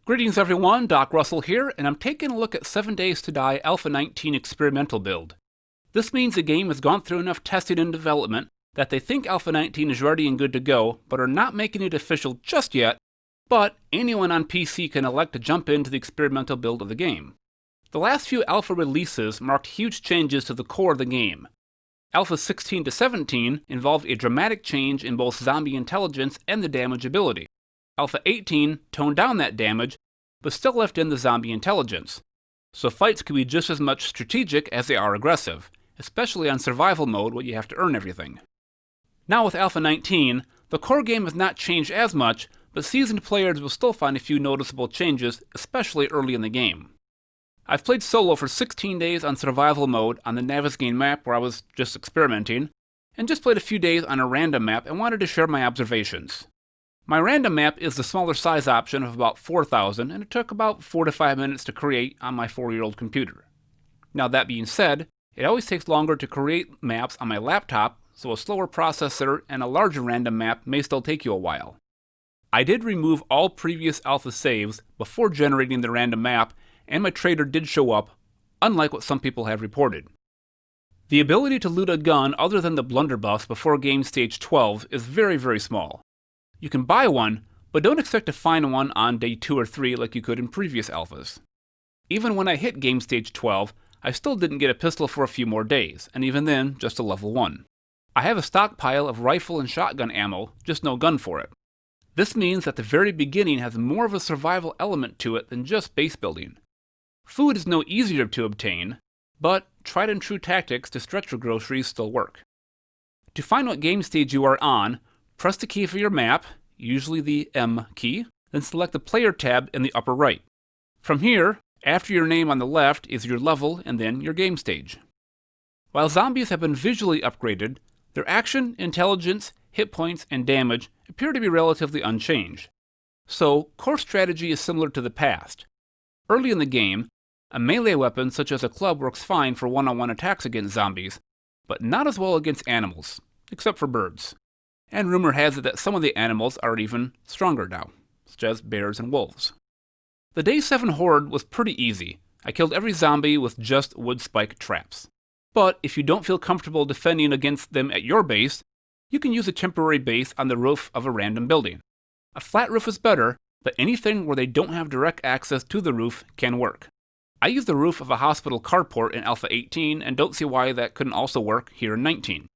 Greetings everyone, Doc Russell here, and I'm taking a look at 7 Days to Die Alpha 19 experimental build. This means the game has gone through enough testing and development that they think Alpha 19 is ready and good to go, but are not making it official just yet, but anyone on PC can elect to jump into the experimental build of the game. The last few Alpha releases marked huge changes to the core of the game. Alpha 16 to 17 involved a dramatic change in both zombie intelligence and the damage ability. Alpha 18 toned down that damage, but still left in the zombie intelligence, so fights can be just as much strategic as they are aggressive, especially on survival mode where you have to earn everything. Now with Alpha 19, the core game has not changed as much, but seasoned players will still find a few noticeable changes, especially early in the game. I've played solo for 16 days on survival mode on the Navezgane map where I was just experimenting, and just played a few days on a random map and wanted to share my observations. My random map is the smaller size option of about 4,000, and it took about 4 to 5 minutes to create on my 4-year-old computer. Now that being said, it always takes longer to create maps on my laptop, so a slower processor and a larger random map may still take you a while. I did remove all previous alpha saves before generating the random map, and my trader did show up, unlike what some people have reported. The ability to loot a gun other than the blunderbuss before game stage 12 is very small. You can buy one, but don't expect to find one on day 2 or 3 like you could in previous alphas. Even when I hit game stage 12, I still didn't get a pistol for a few more days, and even then, just a level 1. I have a stockpile of rifle and shotgun ammo, just no gun for it. This means that the very beginning has more of a survival element to it than just base building. Food is no easier to obtain, but tried and true tactics to stretch your groceries still work. To find what game stage you are on, press the key for your map, usually the M key, then select the Player tab in the upper right. From here, after your name on the left is your level and then your game stage. While zombies have been visually upgraded, their action, intelligence, hit points, and damage appear to be relatively unchanged. So, core strategy is similar to the past. Early in the game, a melee weapon such as a club works fine for one-on-one attacks against zombies, but not as well against animals, except for birds. And rumor has it that some of the animals are even stronger now, such as bears and wolves. The Day 7 Horde was pretty easy. I killed every zombie with just wood spike traps. But if you don't feel comfortable defending against them at your base, you can use a temporary base on the roof of a random building. A flat roof is better, but anything where they don't have direct access to the roof can work. I used the roof of a hospital carport in Alpha 18 and don't see why that couldn't also work here in 19.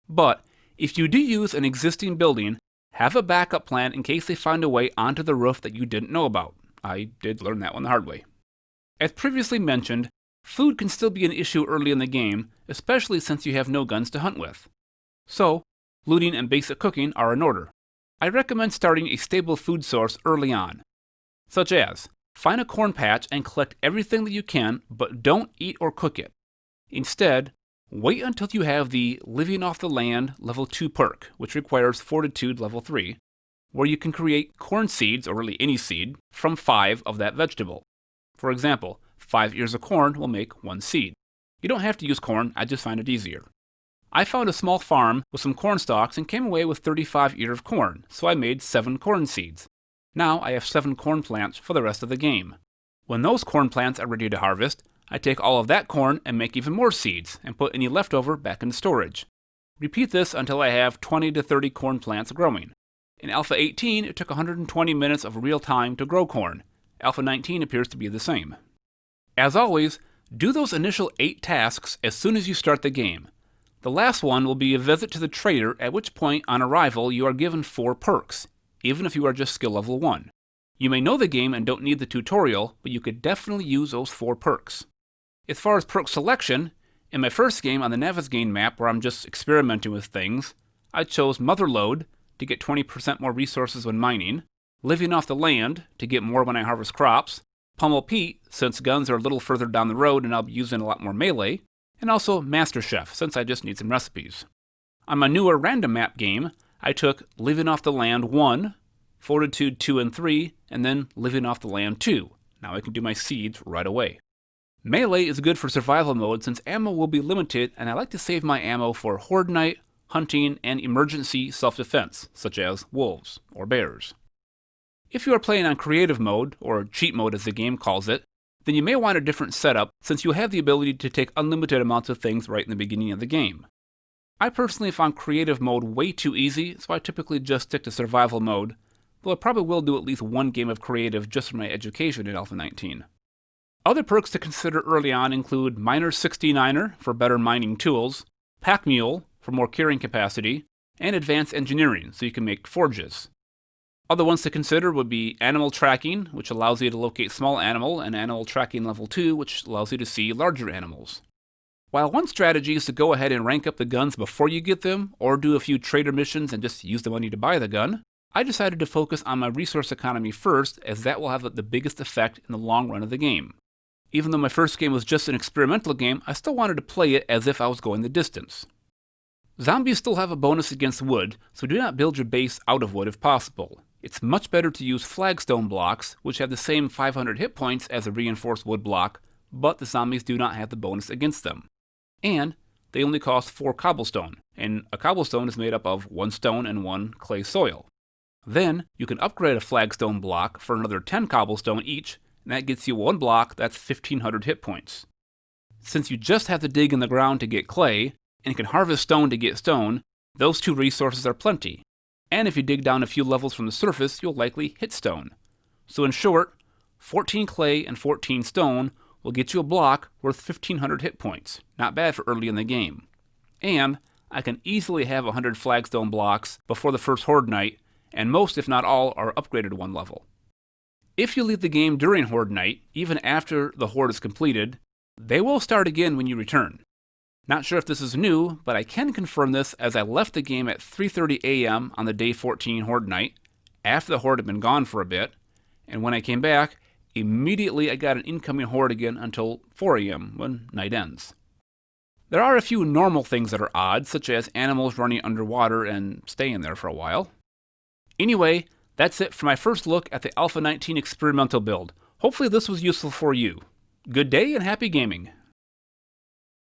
But if you do use an existing building, have a backup plan in case they find a way onto the roof that you didn't know about. I did learn that one the hard way. As previously mentioned, food can still be an issue early in the game, especially since you have no guns to hunt with. So, looting and basic cooking are in order. I recommend starting a stable food source early on, such as find a corn patch and collect everything that you can, but don't eat or cook it. Instead, wait until you have the Living Off the Land level 2 perk, which requires Fortitude level 3, where you can create corn seeds, or really any seed, from 5 of that vegetable. For example, 5 ears of corn will make 1 seed. You don't have to use corn, I just find it easier. I found a small farm with some corn stalks and came away with 35 ears of corn, so I made 7 corn seeds. Now I have 7 corn plants for the rest of the game. When those corn plants are ready to harvest, I take all of that corn and make even more seeds, and put any leftover back into storage. Repeat this until I have 20 to 30 corn plants growing. In Alpha 18, it took 120 minutes of real time to grow corn. Alpha 19 appears to be the same. As always, do those initial 8 tasks as soon as you start the game. The last one will be a visit to the trader, at which point on arrival you are given 4 perks, even if you are just skill level 1. You may know the game and don't need the tutorial, but you could definitely use those 4 perks. As far as perk selection, in my first game on the Navezgane map where I'm just experimenting with things, I chose Motherlode to get 20% more resources when mining, Living Off the Land to get more when I harvest crops, Pummel Pete since guns are a little further down the road and I'll be using a lot more melee, and also Master Chef since I just need some recipes. On my newer random map game, I took Living Off the Land 1, Fortitude 2 and 3, and then Living Off the Land 2. Now I can do my seeds right away. Melee is good for survival mode since ammo will be limited, and I like to save my ammo for Horde Night, hunting, and emergency self-defense, such as wolves or bears. If you are playing on creative mode, or cheat mode as the game calls it, then you may want a different setup since you have the ability to take unlimited amounts of things right in the beginning of the game. I personally found creative mode way too easy, so I typically just stick to survival mode, though I probably will do at least one game of creative just for my education in Alpha 19. Other perks to consider early on include Miner 69er for better mining tools, Pack Mule for more carrying capacity, and Advanced Engineering so you can make forges. Other ones to consider would be Animal Tracking, which allows you to locate small animal, and Animal Tracking Level 2, which allows you to see larger animals. While one strategy is to go ahead and rank up the guns before you get them, or do a few trader missions and just use the money to buy the gun, I decided to focus on my resource economy first, as that will have the biggest effect in the long run of the game. Even though my first game was just an experimental game, I still wanted to play it as if I was going the distance. Zombies still have a bonus against wood, so do not build your base out of wood if possible. It's much better to use flagstone blocks, which have the same 500 hit points as a reinforced wood block, but the zombies do not have the bonus against them. And they only cost 4 cobblestone, and a cobblestone is made up of 1 stone and 1 clay soil. Then, you can upgrade a flagstone block for another 10 cobblestone each, and that gets you 1 block that's 1500 hit points. Since you just have to dig in the ground to get clay, and can harvest stone to get stone, those 2 resources are plenty. And if you dig down a few levels from the surface, you'll likely hit stone. So in short, 14 clay and 14 stone will get you a block worth 1500 hit points. Not bad for early in the game. And I can easily have 100 flagstone blocks before the first Horde night, and most if not all are upgraded 1 level. If you leave the game during Horde night, even after the Horde is completed, they will start again when you return. Not sure if this is new, but I can confirm this as I left the game at 3:30 a.m. on the day 14 Horde night, after the Horde had been gone for a bit, and when I came back, immediately I got an incoming Horde again until 4 a.m. when night ends. There are a few normal things that are odd, such as animals running underwater and staying there for a while. Anyway, that's it for my first look at the Alpha 19 experimental build. Hopefully this was useful for you. Good day and happy gaming!